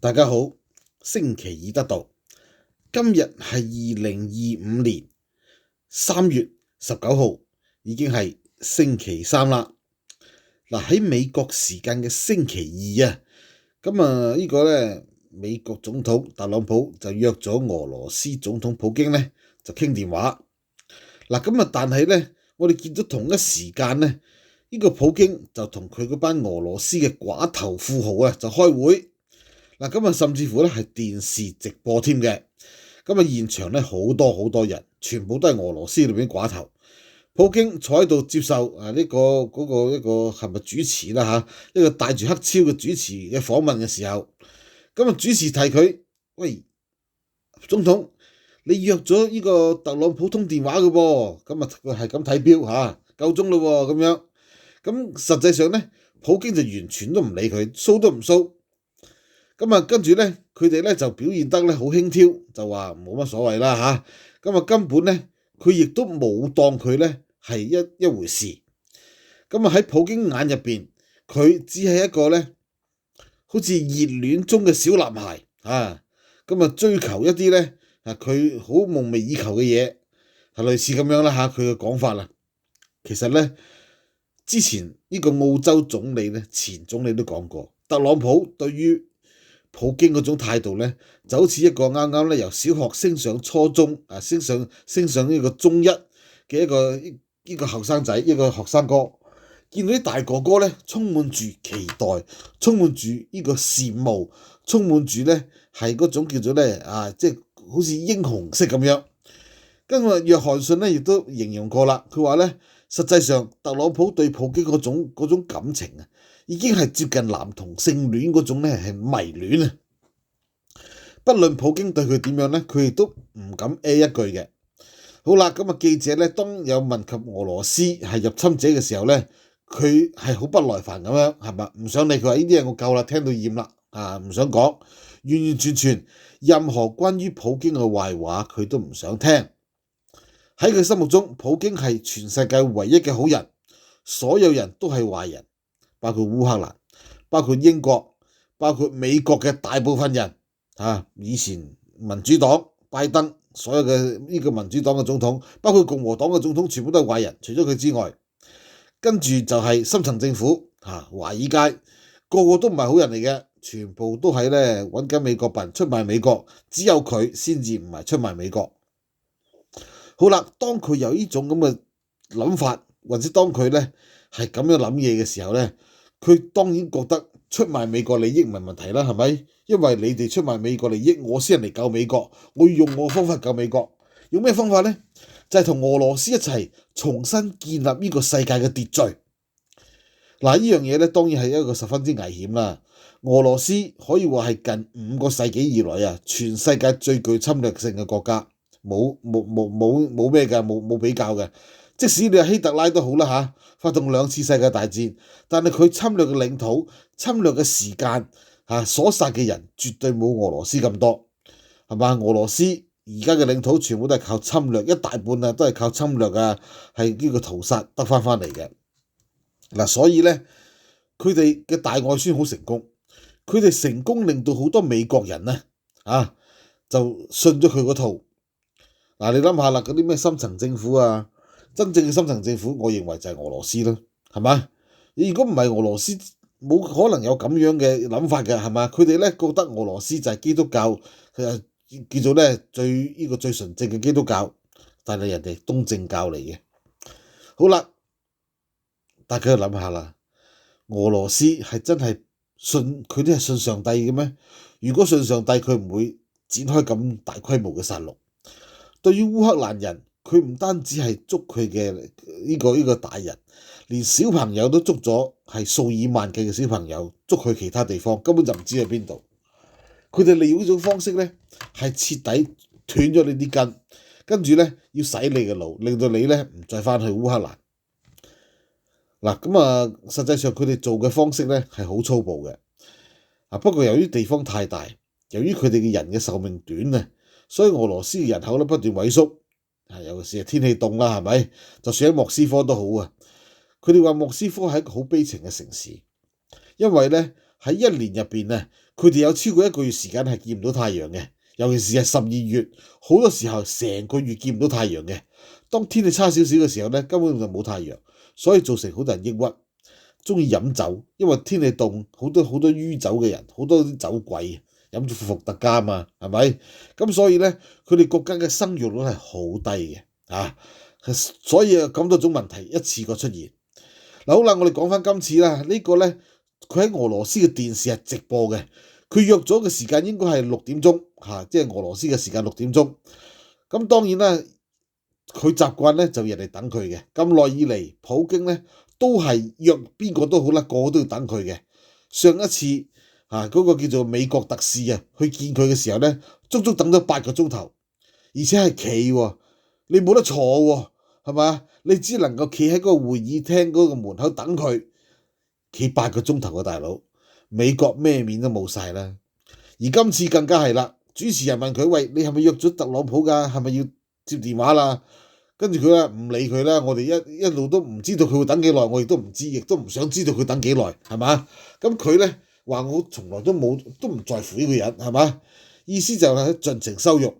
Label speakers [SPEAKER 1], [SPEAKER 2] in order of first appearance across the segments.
[SPEAKER 1] 大家好，星期二得到，今日係2025年3月19號，已經係星期三啦。嗱，喺美國時間嘅星期二啊，呢個呢，美國總統特朗普就約咗俄羅斯總統普京呢就傾電話。但係呢，我哋見到同一時間呢，呢個普京就同佢嗰班俄羅斯嘅寡頭富豪啊就開會。甚至乎咧係電視直播添嘅。現場咧好多人，全部都係俄羅斯裏邊寡頭。普京坐喺度接受一個係咪主持啦嚇，一個戴住黑超嘅主持嘅訪問嘅時候，主持提佢：喂，總統，你約咗呢個特朗普通電話嘅噃，佢係咁睇錶嚇，夠鐘咯喎咁樣。實際上咧，普京就完全都唔理佢，騷都唔騷。跟住咧，佢哋咧就表現得咧好輕佻，就話冇乜所謂啦嚇。根本咧，佢亦都冇當佢咧係一回事。喺普京眼入邊，佢只係一個咧好似熱戀中嘅小男孩啊。追求一啲咧佢好夢寐以求嘅嘢，係類似咁樣啦嚇。佢嘅講法啦，其實咧之前呢個澳洲總理咧前總理都講過，特朗普對於普京嗰種態度咧，就好似一個啱啱咧由小學升上初中升上呢個中一嘅一個後生仔，一個學生哥，見到啲大哥哥咧，充滿住期待，充滿住呢個羨慕，充滿住咧係嗰種叫做咧即係好似英雄式咁樣。約翰遜咧亦都形容過啦，佢話咧實際上特朗普對普京嗰種感情啊，已經係接近男同性戀嗰種咧係迷戀啊！不論普京對佢點樣咧，佢亦都唔敢一句嘅。好啦，記者咧當有問及俄羅斯係入侵者嘅時候咧，佢係好不耐煩咁樣，係咪唔想理佢話呢啲嘢我夠啦，聽到厭啦唔想講，完全任何關於普京嘅壞話佢都唔想聽。喺佢心目中，普京係全世界唯一嘅好人，所有人都係壞人。包括烏克蘭，包括英國，包括美國嘅大部分人以前民主黨拜登，所有嘅呢個民主黨嘅總統，包括共和黨嘅總統，全部都係壞人，除咗佢之外。跟住就係深層政府華爾街，個個都唔係好人嚟嘅，全部都係咧揾緊美國笨，出賣美國，只有佢先至唔係出賣美國。好啦，當佢有呢種咁嘅諗法，或者當佢咧係咁樣諗嘢嘅時候咧，佢當然覺得出賣美國利益唔係問題啦，係咪？因為你哋出賣美國利益，我先嚟救美國，我要用我方法救美國。用咩方法呢？就係同俄羅斯一齊重新建立呢個世界嘅秩序。呢樣嘢咧當然係一個十分之危險啦。俄羅斯可以話係近5個世紀以來全世界最具侵略性嘅國家，冇咩㗎，冇比較嘅。即使你係希特拉都好啦嚇，發動2次世界大戰，但係佢侵略嘅領土、侵略嘅時間所殺嘅人絕對冇俄羅斯咁多，係嘛？俄羅斯而家嘅領土全部都係靠侵略，一大半都係靠侵略係呢個屠殺得翻嚟嘅。所以咧，佢哋嘅大外宣好成功，佢哋成功令到好多美國人就信咗佢嗰套。你諗下啦，嗰啲咩深層政府真正嘅深層政府，我認為就係俄羅斯啦，係嘛？如果唔係俄羅斯，冇可能有咁樣嘅諗法嘅，係嘛？佢哋咧覺得俄羅斯就係基督教，叫做咧最純正嘅基督教，但係人哋東正教嚟嘅。好啦，大家諗下啦，俄羅斯係真係佢哋係信上帝嘅咩？如果信上帝，佢唔會展開咁大規模嘅殺戮。對於烏克蘭人，佢唔單止係捉佢嘅呢個大人，連小朋友都捉咗，係數以萬計嘅小朋友捉去其他地方，根本就唔知喺邊度。佢哋利用呢種方式咧，係徹底斷咗你啲根，跟住咧要洗你嘅腦，令到你咧唔再翻去烏克蘭。實際上佢哋做嘅方式咧係好粗暴嘅。不過由於地方太大，由於佢哋嘅人嘅壽命短所以俄羅斯嘅人口咧不斷萎縮。尤其是天氣凍啦，係咪？就算喺莫斯科都好佢哋話莫斯科係一個好悲情嘅城市，因為咧喺1年入邊佢哋有超過1個月時間係見唔到太陽嘅，尤其是係12月，好多時候成個月見唔到太陽嘅。當天氣差少少嘅時候咧，根本就冇太陽，所以造成好多人抑鬱，中意飲酒，因為天氣凍，好多酗酒嘅人，好多啲酒鬼飲住伏特加嘛，係咪？咁所以咧，佢哋國家嘅生育率係好低嘅，所以咁多種問題一次過出現。嗱，好啦，我哋講翻今次啦，呢個咧佢喺俄羅斯嘅電視係直播嘅，佢約咗嘅時間應該係6點鐘即係俄羅斯嘅時間6點鐘。咁當然啦，佢習慣咧就人哋等佢嘅，咁耐以嚟，普京咧都係約邊個都好啦，個個都要等佢嘅。上一次嗰個叫做美國特使去見佢嘅時候咧，足足等咗8個鐘頭，而且係企喎，你冇得坐喎，係嘛？你只能夠企喺嗰個會議廳嗰個門口等佢，企8個鐘頭嘅大佬，美國咩面都冇晒啦。而今次更加係啦，主持人問佢：喂，你係咪約咗特朗普㗎？係咪要接電話啦？跟住佢話唔理佢啦，我哋一路都唔知道佢會等幾耐，我亦都唔知，亦都唔想知道佢等幾耐，係嘛？咁佢咧話我從來都唔在乎呢個人，係嘛？意思就係盡情羞辱。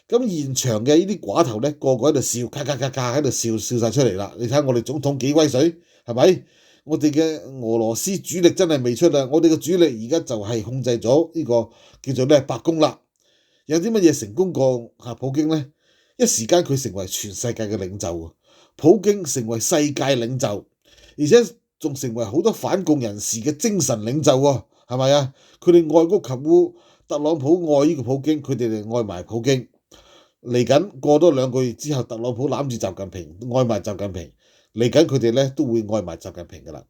[SPEAKER 1] 咁現場嘅呢啲寡頭咧，個個喺度笑，咔咔咔咔喺度笑晒出嚟啦。你睇下我哋總統幾威水，係咪？我哋嘅俄羅斯主力真係未出啦，我哋嘅主力而家就係控制咗呢個叫做咩白宮啦。有啲乜嘢成功過普京咧？一時間佢成為全世界嘅領袖，普京成為世界領袖，而且仲成為好多反共人士嘅精神領袖喎，係咪啊？佢哋愛屋及烏，特朗普愛呢個普京，佢哋就愛埋普京。嚟緊過多2個月之後，特朗普攬住習近平，愛埋習近平。嚟緊佢哋咧都會愛埋習近平噶啦，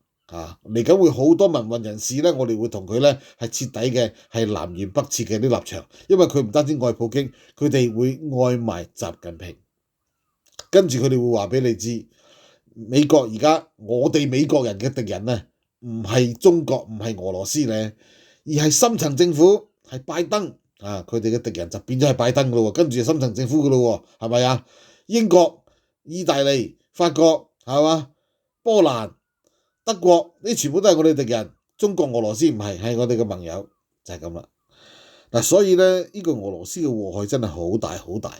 [SPEAKER 1] 嚟緊會好多民運人士咧，我哋會同佢咧係徹底嘅係南轅北轍嘅啲立場，因為佢唔單止愛普京，佢哋會愛埋習近平。跟住佢哋會話俾你知，美國而家我哋美國人嘅敵人啊，唔係中國，唔係俄羅斯咧，而係深層政府，係拜登。佢哋嘅敵人就變咗係拜登噶咯，跟住就深層政府噶咯，係咪啊？英國、意大利、法國係嘛？波蘭、德國呢全部都係我哋敵人，中國、俄羅斯唔係，係我哋嘅盟友，就係咁啦。嗱，所以咧呢個俄羅斯嘅禍害真係好大好大。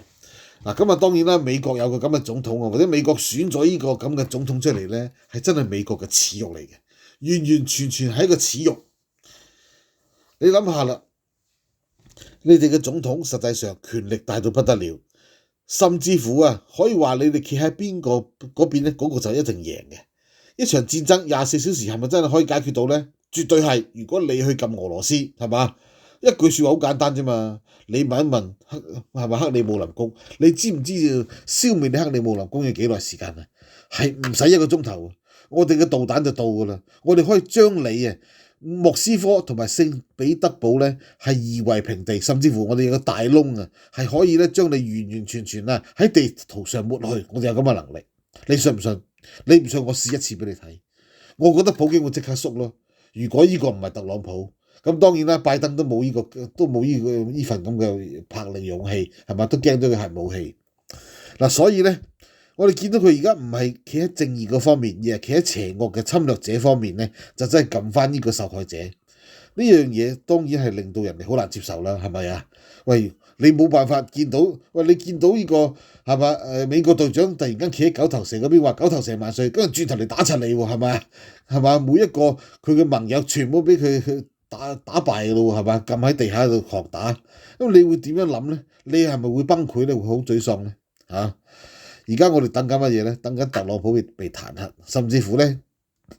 [SPEAKER 1] 嗱，咁啊當然啦，美國有個咁嘅總統或者美國選咗呢個咁嘅總統出嚟咧，係真係美國嘅恥辱嚟嘅，完完全全係一個恥辱。你諗下啦。你哋嘅總統實際上權力大到不得了，甚至乎可以話你哋企喺邊個嗰邊咧，嗰個就一定贏嘅。一場戰爭24小時係咪真係可以解決到呢？絕對係。如果你去撳俄羅斯，係嘛？一句說話好簡單啫嘛。你問一問係咪克里姆林宮？你知唔知要消滅你克里姆林宮要幾耐時間啊？係唔使1個鐘頭，我哋嘅導彈就到噶啦。我哋可以將你莫斯科同埋聖彼得堡咧係夷為平地，甚至乎我哋有個大窿係可以咧將你完完全全喺地圖上抹去，我哋有咁嘅能力。你信唔信？你唔信我試一次俾你睇。我覺得普京會即刻縮咯。如果呢個唔係特朗普，咁當然啦，拜登都冇呢份咁嘅魄力勇氣，係咪？都驚咗佢核武器。所以咧。我哋見到佢而家唔係企喺正義嗰方面，而係企喺邪惡嘅侵略者方面咧，就真係撳翻呢個受害者。呢樣嘢當然係令到人哋好難接受啦，係咪啊？喂，你冇辦法見到，你見到呢個係嘛？美國隊長突然間企喺九頭蛇嗰邊話9頭蛇萬歲，跟住轉頭嚟打柒你喎，係咪啊？係嘛？每一個佢嘅盟友全部俾佢打敗咯，係嘛？撳喺地下度狂打，咁你會點樣諗咧？你係咪會崩潰咧？會好沮喪咧？而家我哋等緊乜嘢咧？等緊特朗普被彈劾，甚至乎咧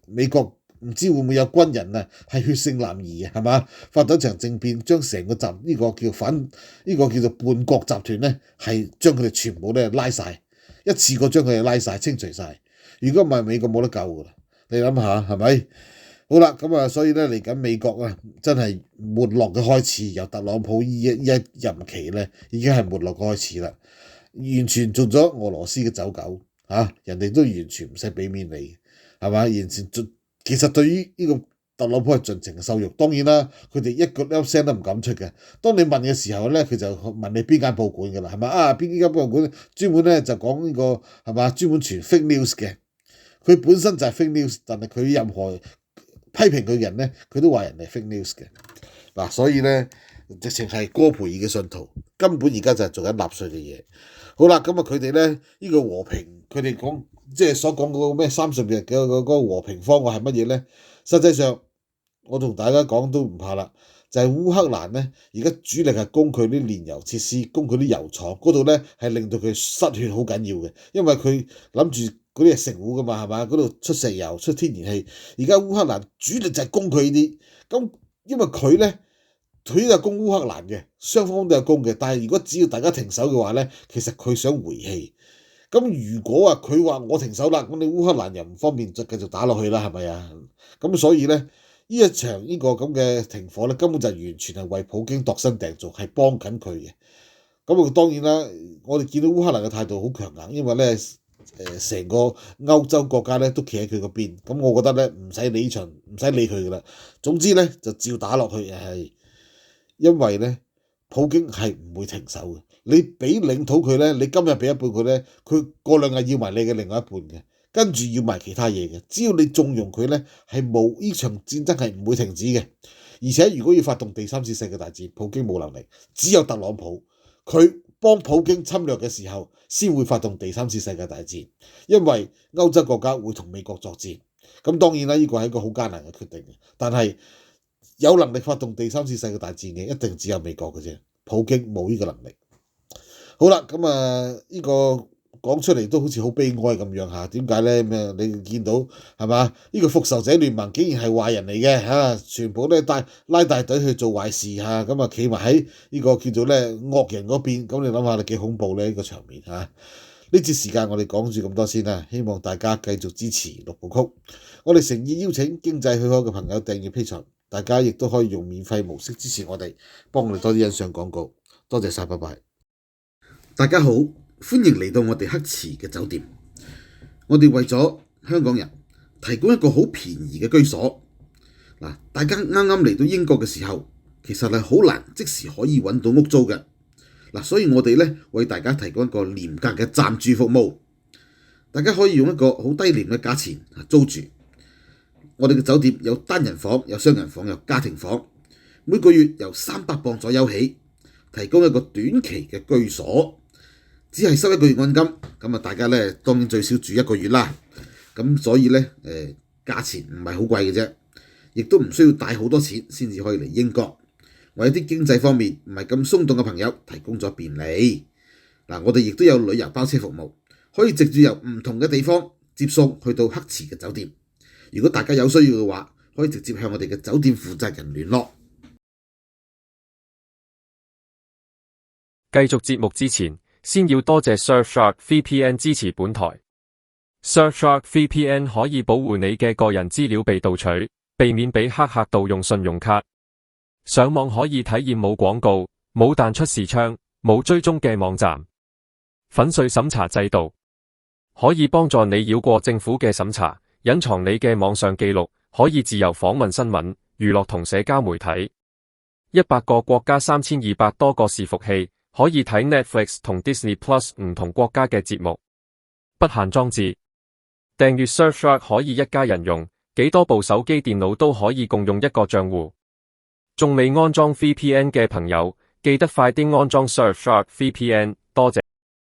[SPEAKER 1] 美國唔知會唔會有軍人係血性男兒係嘛？發動一場政變，將成個呢個叫做叛國集團咧，係將佢哋全部咧拉晒，一次過將佢哋拉晒清除晒。如果唔係美國冇得救噶啦，你諗下係咪？好啦，咁所以咧嚟緊美國真係沒落嘅開始，由特朗普一任期咧已經係沒落嘅開始啦。完全做咗俄羅斯嘅走狗，人哋都完全唔使俾面你，係嘛？完全其實對於呢個特朗普係盡情嘅羞辱。當然啦，佢哋一粒聲都唔敢出嘅。當你問嘅時候咧，佢就問你邊間報館㗎啦，係嘛？邊間報館專門咧就講呢個係嘛？專門傳 fake news 嘅。佢本身就係 fake news，但係佢任何批評佢嘅人咧，佢都話人哋 fake news 嘅。嗱，所以咧直情係戈培爾嘅信徒，根本而家就係做緊納粹嘅嘢。好啦，咁啊佢哋咧呢個和平，佢哋講即係所講嗰個咩30日嘅嗰個和平方案係乜嘢咧？實際上我同大家講都唔怕啦，就係烏克蘭咧而家主力係攻佢啲煉油設施，攻佢啲油廠嗰度咧係令到佢失血好緊要嘅，因為佢諗住嗰啲係食糊噶嘛，係嘛？嗰度出石油出天然氣，而家烏克蘭主力就係攻佢呢啲，咁因為佢咧。佢都係攻烏克蘭嘅，雙方都有攻嘅。但係如果只要大家停手嘅話咧，其實佢想回氣。咁如果啊佢話我停手啦，咁你烏克蘭又唔方便再繼續打落去啦，係咪啊？咁所以咧呢一場呢個咁嘅停火咧，根本就完全係為普京度身訂造，係幫緊佢嘅。咁啊當然啦，我哋見到烏克蘭嘅態度好強硬，因為咧成個歐洲國家咧都企喺佢嗰邊。咁我覺得咧唔使理場，唔使理佢噶啦。總之咧就照打落去係。因為咧，普京係唔會停手嘅。你俾領土佢咧，你今日俾一半佢咧，佢過兩日要埋你嘅另外一半嘅，跟住要埋其他嘢嘅。只要你縱容佢咧，係冇呢場戰爭係唔會停止嘅。而且如果要發動第3次世界大戰，普京冇能力，只有特朗普佢幫普京侵略嘅時候，先會發動第3次世界大戰。因為歐洲國家會同美國作戰。咁當然啦，呢個係一個好艱難嘅決定嘅，但係。有能力發動第3次世界大戰嘅，一定只有美國嘅啫。普京冇呢個能力。好啦，咁呢個講出嚟都好似好悲哀咁樣嚇。點解咧？咩？你見到係嘛？呢個復仇者聯盟竟然係壞人嚟嘅嚇，全部咧拉大隊去做壞事嚇，咁企埋喺呢個叫做咧惡人嗰邊。咁你諗下，你幾恐怖咧？呢個場面嚇。呢節時間我哋講住咁多先啦，希望大家繼續支持六部曲。我哋誠意邀請經濟許可嘅朋友訂閱 Patreon。大家亦都可以用免費模式支持我哋，幫我哋多啲欣賞廣告。多謝晒，拜拜。大家好，歡迎嚟到我哋黑池嘅酒店。我哋為咗香港人提供一個好便宜嘅居所。嗱，大家啱啱嚟到英國嘅時候，其實係好難即時可以揾到屋租嘅。嗱，所以我哋咧為大家提供一個廉價嘅暫住服務。大家可以用一個好低廉嘅價錢租住。我哋嘅酒店有單人房、有雙人房、有家庭房，每個月由300鎊左右起，提供一個短期嘅居所，只係收1個月按金。咁大家咧當然最少住1個月啦。咁所以咧價錢唔係好貴嘅啫，亦都唔需要帶好多錢先至可以嚟英國。為啲經濟方面唔係咁鬆動嘅朋友提供咗便利。嗱，我哋亦都有旅遊包車服務，可以直接由唔同嘅地方接送去到黑池嘅酒店。如果大家有需要嘅話，可以直接向我哋嘅酒店負責人聯絡。
[SPEAKER 2] 繼續節目之前，先要多謝 Surfshark VPN 支持本台。Surfshark VPN 可以保護你嘅個人資料被盜取，避免俾黑客盜用信用卡。上網可以體驗冇廣告、冇彈出視窗、冇追蹤嘅網站。粉碎審查制度可以幫助你繞過政府嘅審查。隱藏你嘅網上記錄，可以自由訪問新聞、娛樂同社交媒體。100個國家3200多個伺服器，可以睇 Netflix 同 Disney Plus 唔同國家嘅節目。不限裝置，訂閱 Surfshark 可以一家人用，幾多部手機電腦都可以共用一個賬戶。仲未安裝 VPN 嘅朋友，記得快啲安裝 Surfshark VPN。